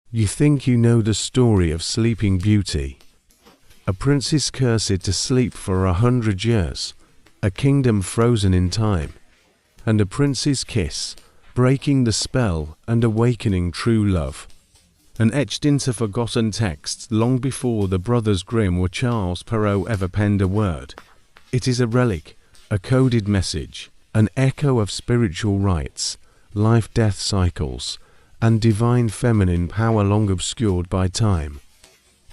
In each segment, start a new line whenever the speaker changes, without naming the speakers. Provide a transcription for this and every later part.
You think you know the story of Sleeping Beauty. A princess cursed to sleep for 100 years, a kingdom frozen in time, and a prince's kiss, breaking the spell and awakening true love. And etched into forgotten texts long before the Brothers Grimm or Charles Perrault ever penned a word. It is a relic, a coded message, an echo of spiritual rites, life-death cycles, and divine feminine power long obscured by time.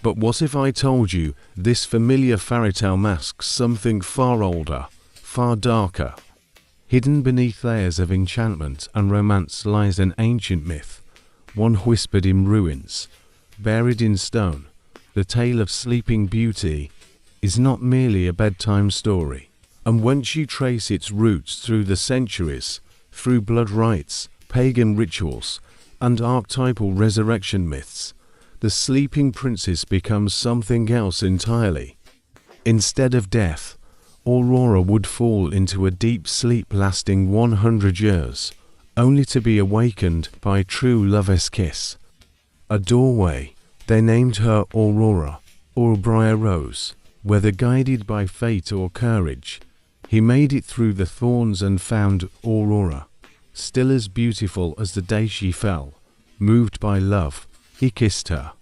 But what if I told you this familiar fairytale masks something far older, far darker? Hidden beneath layers of enchantment and romance lies an ancient myth, one whispered in ruins, buried in stone. The tale of Sleeping Beauty is not merely a bedtime story. And once you trace its roots through the centuries, through blood rites, pagan rituals, and archetypal resurrection myths, the sleeping princess becomes something else entirely. Instead of death, Aurora would fall into a deep sleep lasting 100 years, only to be awakened by true love's kiss. A doorway, they named her Aurora, or Briar Rose. Whether guided by fate or courage, he made it through the thorns and found Aurora, still as beautiful as the day she fell. Moved by love, he kissed her,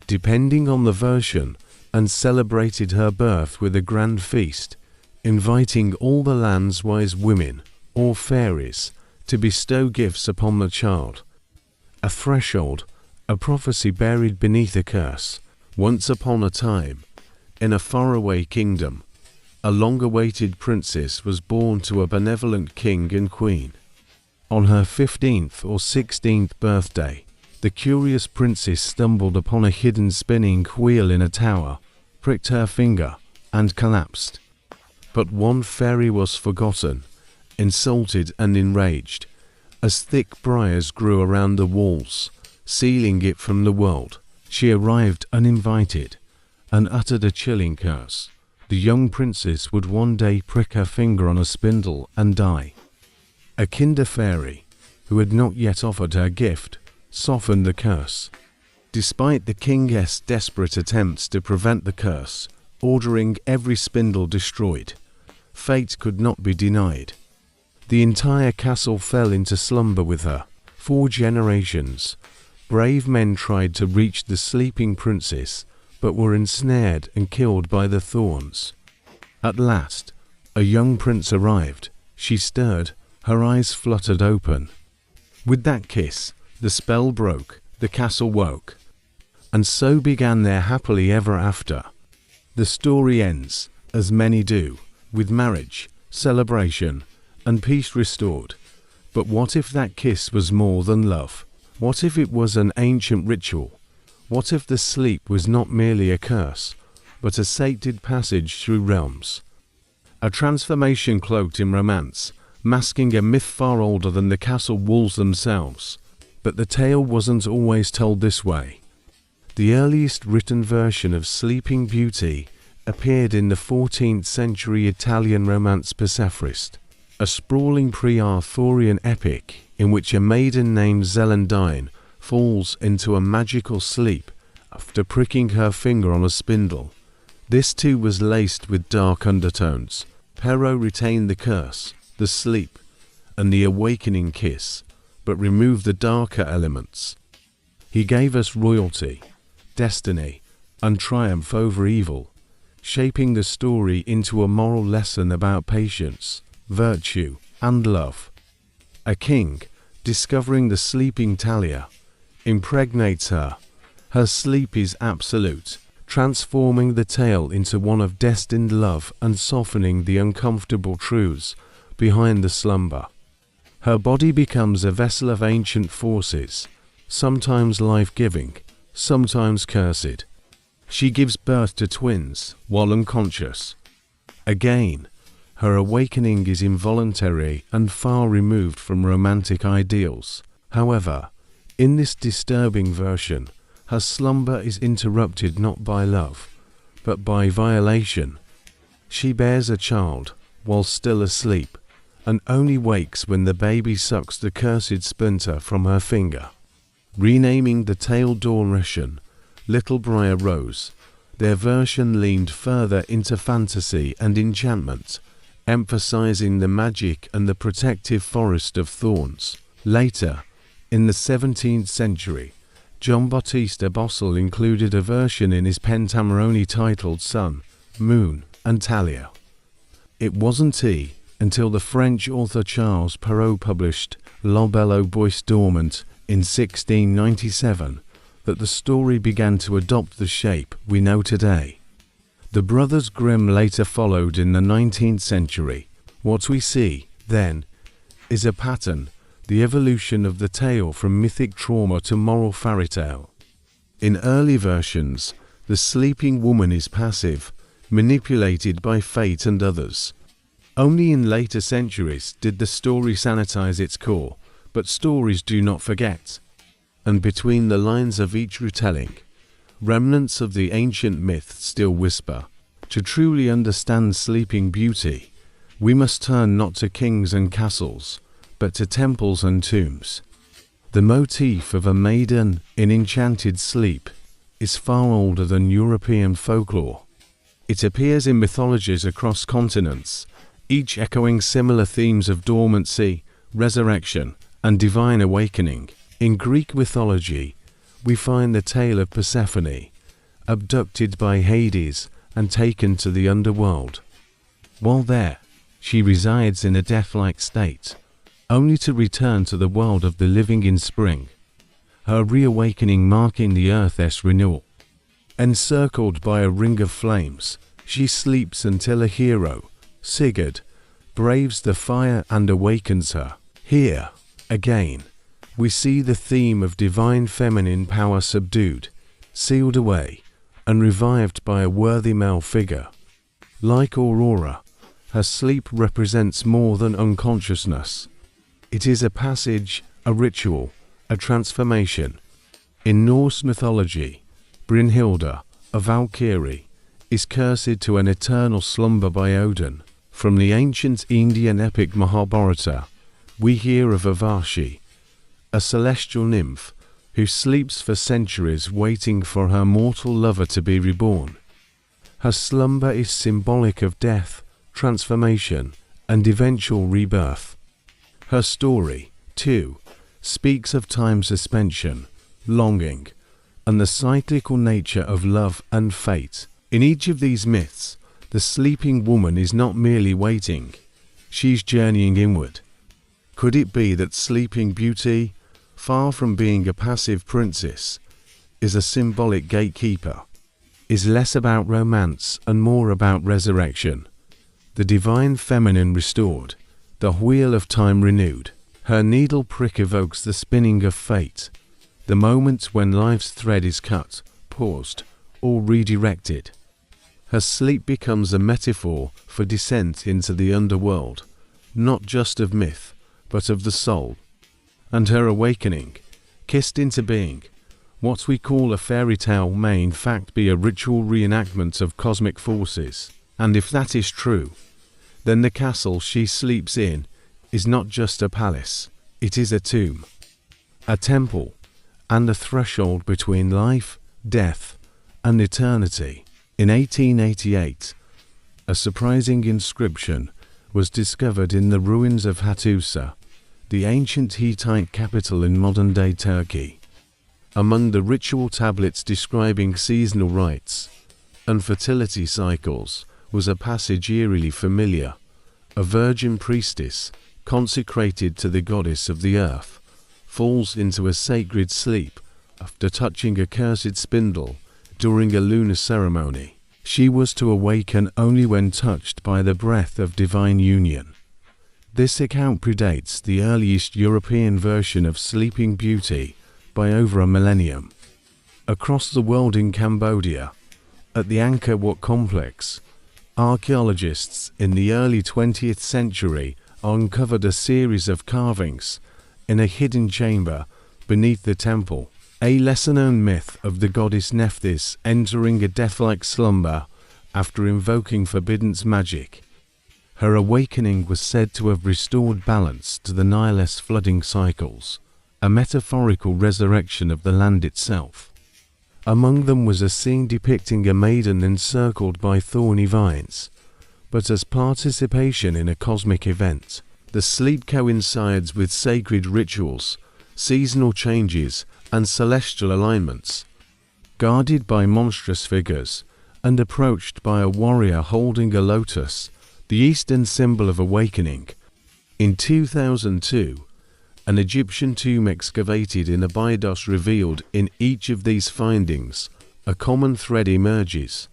depending on the version, and celebrated her birth with a grand feast, inviting all the land's wise women, or fairies, to bestow gifts upon the child. A threshold, a prophecy buried beneath a curse. Once upon a time, in a faraway kingdom, a long-awaited princess was born to a benevolent king and queen. On her 15th or 16th birthday, the curious princess stumbled upon a hidden spinning wheel in a tower, pricked her finger, and collapsed. But one fairy was forgotten, insulted and enraged, as thick briars grew around the walls, sealing it from the world. She arrived uninvited, and uttered a chilling curse. The young princess would one day prick her finger on a spindle and die. A kinder fairy, who had not yet offered her gift, softened the curse. Despite the king's desperate attempts to prevent the curse, ordering every spindle destroyed, fate could not be denied. The entire castle fell into slumber with her. 4 generations, brave men tried to reach the sleeping princess, but were ensnared and killed by the thorns. At last, a young prince arrived. She stirred, her eyes fluttered open. With that kiss, the spell broke, the castle woke. And so began their happily ever after. The story ends, as many do, with marriage, celebration, and peace restored. But what if that kiss was more than love? What if it was an ancient ritual? What if the sleep was not merely a curse, but a sated passage through realms? A transformation cloaked in romance, masking a myth far older than the castle walls themselves. But the tale wasn't always told this way. The earliest written version of Sleeping Beauty appeared in the 14th century Italian romance Persephone, a sprawling pre-Arthurian epic in which a maiden named Zelandine falls into a magical sleep after pricking her finger on a spindle. This too was laced with dark undertones. Perrault retained the curse, the sleep, and the awakening kiss, but removed the darker elements. He gave us royalty, destiny, and triumph over evil, shaping the story into a moral lesson about patience, virtue, and love. A king, discovering the sleeping Talia, impregnates her. Her sleep is absolute, transforming the tale into one of destined love and softening the uncomfortable truths behind the slumber. Her body becomes a vessel of ancient forces, sometimes life-giving, sometimes cursed. She gives birth to twins while unconscious. Again, her awakening is involuntary and far removed from romantic ideals. However, in this disturbing version, her slumber is interrupted not by love, but by violation. She bears a child while still asleep, and only wakes when the baby sucks the cursed splinter from her finger. renaming the tale Dornröschen, Little Briar Rose. Their version leaned further into fantasy and enchantment, emphasizing the magic and the protective forest of thorns. Later, in the 17th century, John Battista Bossel included a version in his Pentamerone titled Sun, Moon, and Talia. It wasn't until the French author Charles Perrault published La Belle au Bois Dormant in 1697 that the story began to adopt the shape we know today. The Brothers Grimm later followed in the 19th century. What we see, then, is a pattern, the evolution of the tale from mythic trauma to moral fairy tale. In early versions, the sleeping woman is passive, manipulated by fate and others. Only in later centuries did the story sanitize its core, but stories do not forget. And between the lines of each retelling, remnants of the ancient myth still whisper. To truly understand Sleeping Beauty, we must turn not to kings and castles, but to temples and tombs. The motif of a maiden in enchanted sleep is far older than European folklore. It appears in mythologies across continents, each echoing similar themes of dormancy, resurrection, and divine awakening. In Greek mythology, we find the tale of Persephone, abducted by Hades and taken to the underworld. While there, she resides in a death-like state, only to return to the world of the living in spring, her reawakening marking the earth's renewal. Encircled by a ring of flames, she sleeps until a hero, Sigurd, braves the fire and awakens her. Here, again, we see the theme of divine feminine power subdued, sealed away, and revived by a worthy male figure. Like Aurora, her sleep represents more than unconsciousness. It is a passage, a ritual, a transformation. In Norse mythology, Brynhilda, a Valkyrie, is cursed to an eternal slumber by Odin. From the ancient Indian epic Mahabharata, we hear of Urvashi, a celestial nymph who sleeps for centuries waiting for her mortal lover to be reborn. Her slumber is symbolic of death, transformation, and eventual rebirth. Her story, too, speaks of time suspension, longing, and the cyclical nature of love and fate. In each of these myths, the sleeping woman is not merely waiting, she's journeying inward. Could it be that Sleeping Beauty, far from being a passive princess, is a symbolic gatekeeper, is less about romance and more about resurrection, the divine feminine restored, the wheel of time renewed? Her needle prick evokes the spinning of fate, the moment when life's thread is cut, paused, or redirected. Her sleep becomes a metaphor for descent into the underworld, not just of myth, but of the soul. And her awakening, kissed into being, what we call a fairy tale may in fact be a ritual reenactment of cosmic forces. And if that is true, then the castle she sleeps in is not just a palace, it is a tomb, a temple, and a threshold between life, death, and eternity. In 1888, a surprising inscription was discovered in the ruins of Hattusa, the ancient Hittite capital in modern-day Turkey. Among the ritual tablets describing seasonal rites and fertility cycles was a passage eerily familiar. A virgin priestess, consecrated to the goddess of the earth, falls into a sacred sleep after touching a cursed spindle during a lunar ceremony. She was to awaken only when touched by the breath of divine union. This account predates the earliest European version of Sleeping Beauty by over a millennium. Across the world in Cambodia, at the Angkor Wat complex, archaeologists in the early 20th century uncovered a series of carvings in a hidden chamber beneath the temple, a lesser-known myth of the goddess Nephthys entering a death-like slumber after invoking forbidden magic. Her awakening was said to have restored balance to the Nile's flooding cycles, a metaphorical resurrection of the land itself. Among them was a scene depicting a maiden encircled by thorny vines, but as participation in a cosmic event. The sleep coincides with sacred rituals, seasonal changes, and celestial alignments. Guarded by monstrous figures, and approached by a warrior holding a lotus, the Eastern symbol of awakening. In 2002, an Egyptian tomb excavated in Abydos revealed in each of these findings a common thread emerges.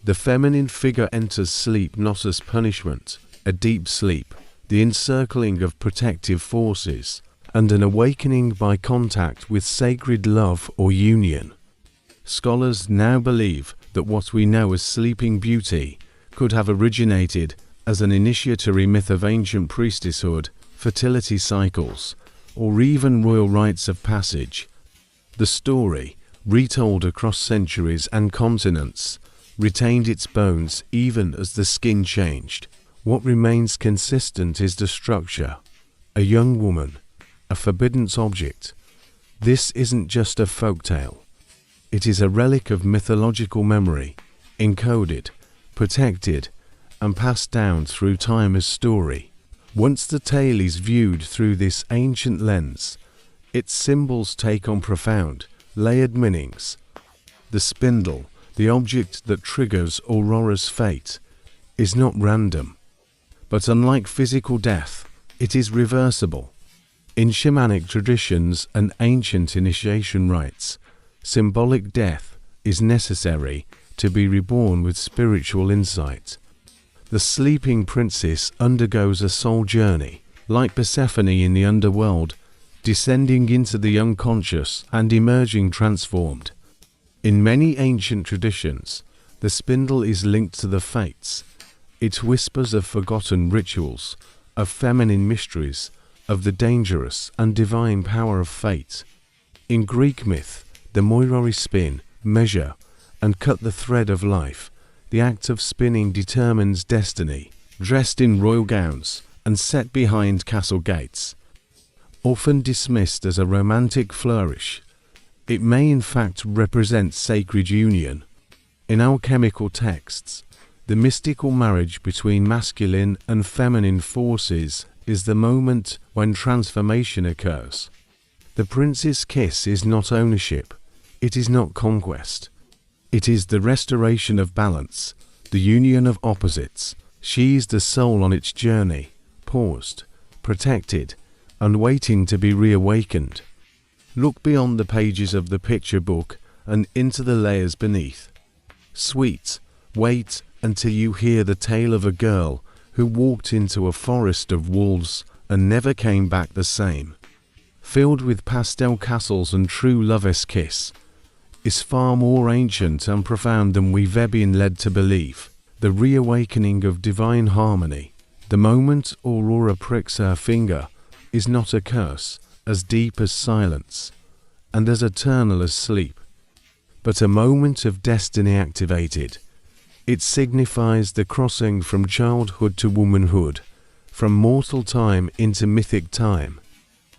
The feminine figure enters sleep not as punishment, a deep sleep, the encircling of protective forces, and an awakening by contact with sacred love or union. Scholars now believe that what we know as Sleeping Beauty could have originated as an initiatory myth of ancient priestesshood, fertility cycles, or even royal rites of passage. The story, retold across centuries and continents, retained its bones even as the skin changed. What remains consistent is the structure. A young woman, a forbidden object. This isn't just a folktale. It is a relic of mythological memory, encoded, protected, and passed down through time as story. Once the tale is viewed through this ancient lens, its symbols take on profound, layered meanings. The spindle, the object that triggers Aurora's fate, is not random. But unlike physical death, it is reversible. In shamanic traditions and ancient initiation rites, symbolic death is necessary to be reborn with spiritual insight. The sleeping princess undergoes a soul journey, like Persephone in the underworld, descending into the unconscious and emerging transformed. In many ancient traditions, the spindle is linked to the fates. It whispers of forgotten rituals, of feminine mysteries, of the dangerous and divine power of fate. In Greek myth, the moiroi spin, measure, and cut the thread of life. The act of spinning determines destiny, dressed in royal gowns and set behind castle gates. Often dismissed as a romantic flourish, it may in fact represent sacred union. In alchemical texts, the mystical marriage between masculine and feminine forces is the moment when transformation occurs. The prince's kiss is not ownership, it is not conquest. It is the restoration of balance, the union of opposites. She is the soul on its journey, paused, protected, and waiting to be reawakened. Look beyond the pages of the picture book and into the layers beneath. Sweet, wait until you hear the tale of a girl who walked into a forest of wolves and never came back the same. Filled with pastel castles and true lover's kiss, is far more ancient and profound than we've ever been led to believe. The reawakening of divine harmony, the moment Aurora pricks her finger, is not a curse, as deep as silence, and as eternal as sleep, but a moment of destiny activated. It signifies the crossing from childhood to womanhood, from mortal time into mythic time.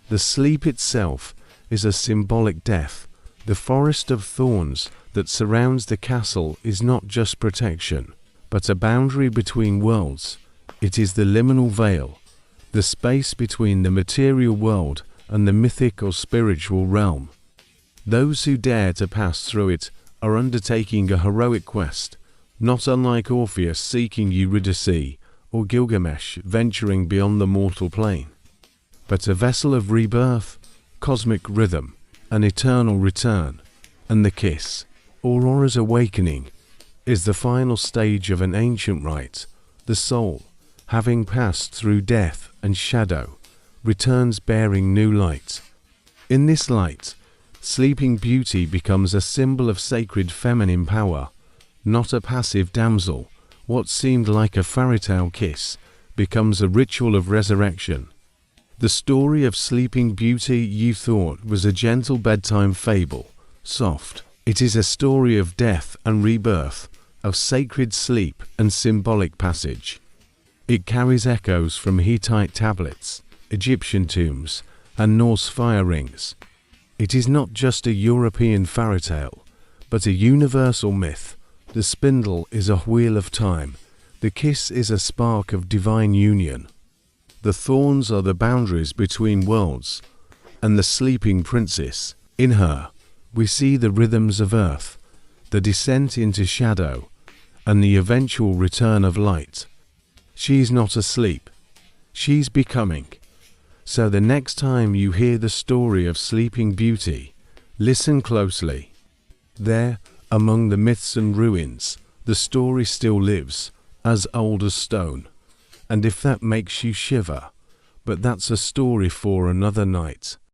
The sleep itself is a symbolic death. The forest of thorns that surrounds the castle is not just protection, but a boundary between worlds. It is the liminal veil, the space between the material world and the mythic or spiritual realm. Those who dare to pass through it are undertaking a heroic quest, not unlike Orpheus seeking Eurydice or Gilgamesh venturing beyond the mortal plane, but a vessel of rebirth, cosmic rhythm, an eternal return. And the kiss, Aurora's awakening, is the final stage of an ancient rite. The soul, having passed through death and shadow, returns bearing new light. In this light, Sleeping Beauty becomes a symbol of sacred feminine power, not a passive damsel. What seemed like a fairy tale kiss becomes a ritual of resurrection. The story of Sleeping Beauty you thought was a gentle bedtime fable, soft. It is a story of death and rebirth, of sacred sleep and symbolic passage. It carries echoes from Hittite tablets, Egyptian tombs, and Norse fire rings. It is not just a European fairy tale, but a universal myth. The spindle is a wheel of time. The kiss is a spark of divine union. The thorns are the boundaries between worlds, and the sleeping princess, in her, we see the rhythms of earth, the descent into shadow, and the eventual return of light. She's not asleep. She's becoming. So the next time you hear the story of Sleeping Beauty, listen closely. There, among the myths and ruins, the story still lives, as old as stone. And if that makes you shiver, but that's a story for another night.